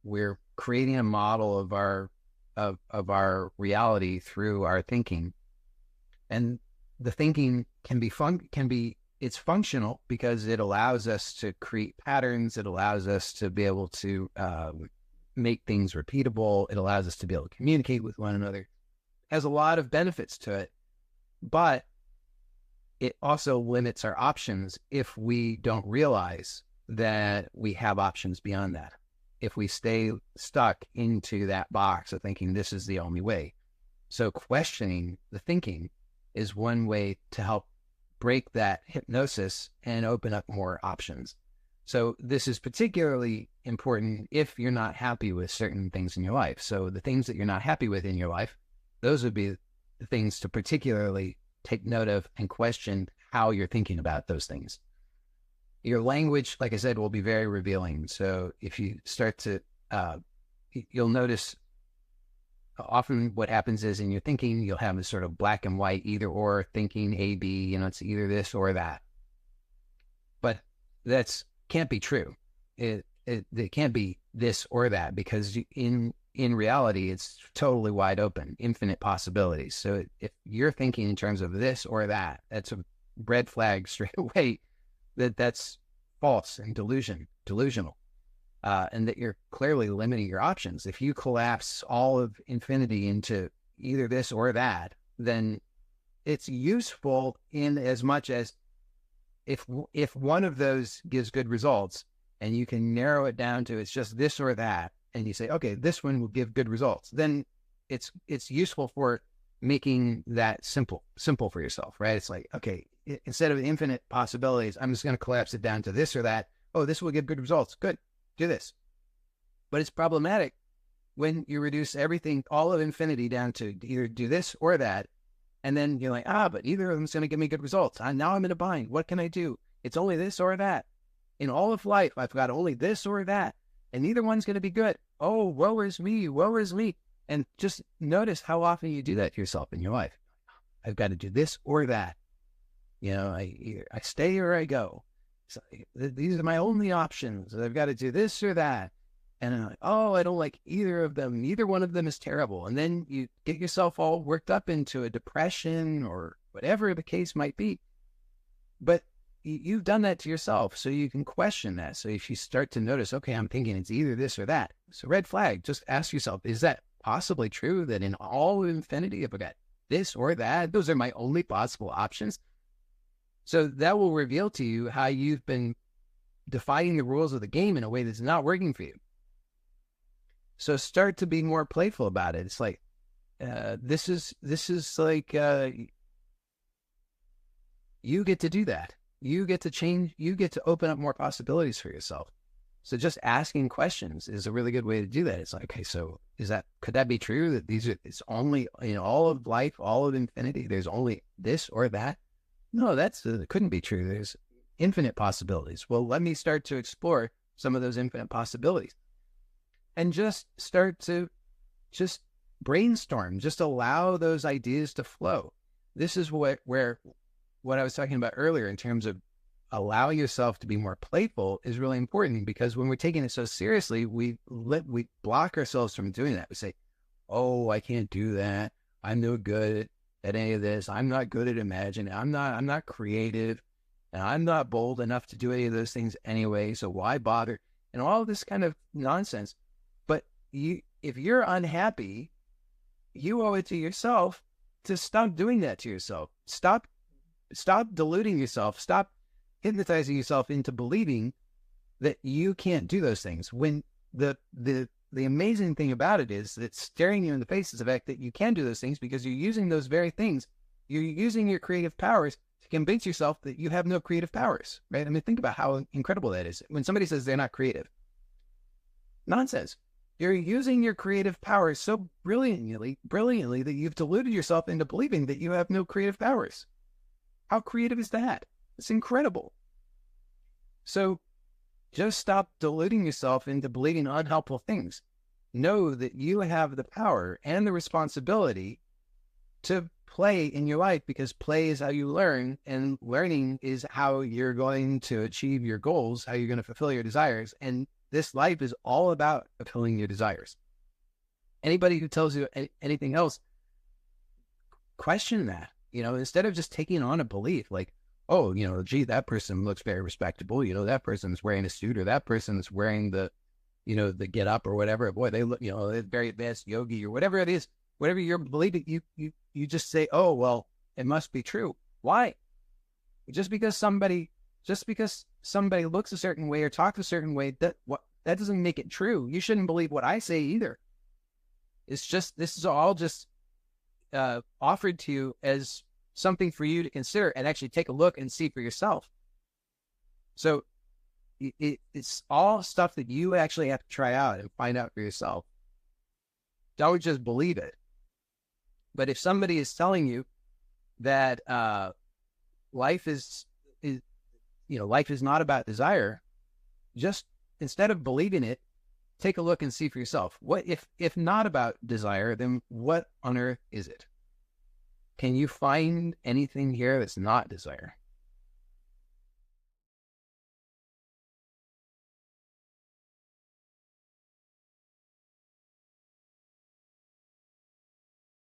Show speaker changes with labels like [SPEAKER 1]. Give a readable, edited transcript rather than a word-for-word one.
[SPEAKER 1] we're creating a model of our reality through our thinking. And the thinking it's functional because it allows us to create patterns. It allows us to be able to make things repeatable. It allows us to be able to communicate with one another. It has a lot of benefits to it, but it also limits our options if we don't realize that we have options beyond that. If we stay stuck into that box of thinking this is the only way. So questioning the thinking is one way to help break that hypnosis and open up more options. So this is particularly important if you're not happy with certain things in your life. So the things that you're not happy with in your life, those would be the things to particularly take note of and question how you're thinking about those things. Your language, like I said, will be very revealing. So if you start to, you'll notice often what happens is in your thinking, you'll have this sort of black and white, either or thinking, A, B, it's either this or that. But that's can't be true. It can't be this or that, because in reality, it's totally wide open, infinite possibilities. So if you're thinking in terms of this or that, that's a red flag straight away that's false and delusional. And that you're clearly limiting your options. If you collapse all of infinity into either this or that, then it's useful in as much as if one of those gives good results and you can narrow it down to it's just this or that, and you say, okay, this one will give good results, then it's useful for making that simple for yourself, right? It's like, okay, instead of infinite possibilities, I'm just going to collapse it down to this or that. Oh, this will give good results. Good. Do this. But it's problematic when you reduce everything, all of infinity, down to either do this or that. And then you're like, but either of them is going to give me good results. Now I'm in a bind. What can I do? It's only this or that. In all of life, I've got only this or that, and neither one's going to be good. Oh, woe is me. Woe is me. And just notice how often you do that to yourself in your life. I've got to do this or that. I stay or I go. So these are my only options. I've got to do this or that. And I'm like, I don't like either of them. Neither one of them is terrible. And then you get yourself all worked up into a depression or whatever the case might be. But you've done that to yourself, so you can question that. So if you start to notice, okay, I'm thinking it's either this or that. So red flag, just ask yourself, is that possibly true, that in all of infinity, if I got this or that, those are my only possible options? So that will reveal to you how you've been defying the rules of the game in a way that's not working for you. So start to be more playful about it. It's like, this is like, you get to do that. You get to change, you get to open up more possibilities for yourself. So just asking questions is a really good way to do that. It's like, okay, so could that be true, that it's only in all of life, all of infinity, there's only this or that? No, it couldn't be true. There's infinite possibilities. Well, let me start to explore some of those infinite possibilities and just start to just brainstorm, just allow those ideas to flow. This is what I was talking about earlier in terms of allowing yourself to be more playful is really important, because when we're taking it so seriously, we block ourselves from doing that. We say, oh, I can't do that. I'm no good at any of this. I'm not good at imagining. I'm not creative, and I'm not bold enough to do any of those things anyway. So why bother? And all this kind of nonsense. But if you're unhappy, you owe it to yourself to stop doing that to yourself. Stop deluding yourself. Stop hypnotizing yourself into believing that you can't do those things. When the amazing thing about it is that staring you in the face is the fact that you can do those things, because you're using those very things. You're using your creative powers to convince yourself that you have no creative powers, right? I mean, think about how incredible that is. When somebody says they're not creative, nonsense. You're using your creative powers so brilliantly that you've deluded yourself into believing that you have no creative powers. How creative is that? It's incredible. So just stop deluding yourself into believing unhelpful things. Know that you have the power and the responsibility to play in your life, because play is how you learn, and learning is how you're going to achieve your goals, how you're going to fulfill your desires. And This life is all about fulfilling your desires. Anybody who tells you anything else, question that, instead of just taking on a belief like, oh, gee, that person looks very respectable. That person's wearing a suit, or that person's wearing the get up or whatever. Boy, they look, they're very advanced yogi or whatever it is, whatever you're believing, you just say, oh, well, it must be true. Why? Just because somebody looks a certain way or talks a certain way, that doesn't make it true. You shouldn't believe what I say either. It's just, this is all just offered to you as something for you to consider and actually take a look and see for yourself. So it's all stuff that you actually have to try out and find out for yourself. Don't just believe it. But if somebody is telling you that life is not about desire, just instead of believing it, take a look and see for yourself. What if not about desire, then what on earth is it? Can you find anything here that's not desire?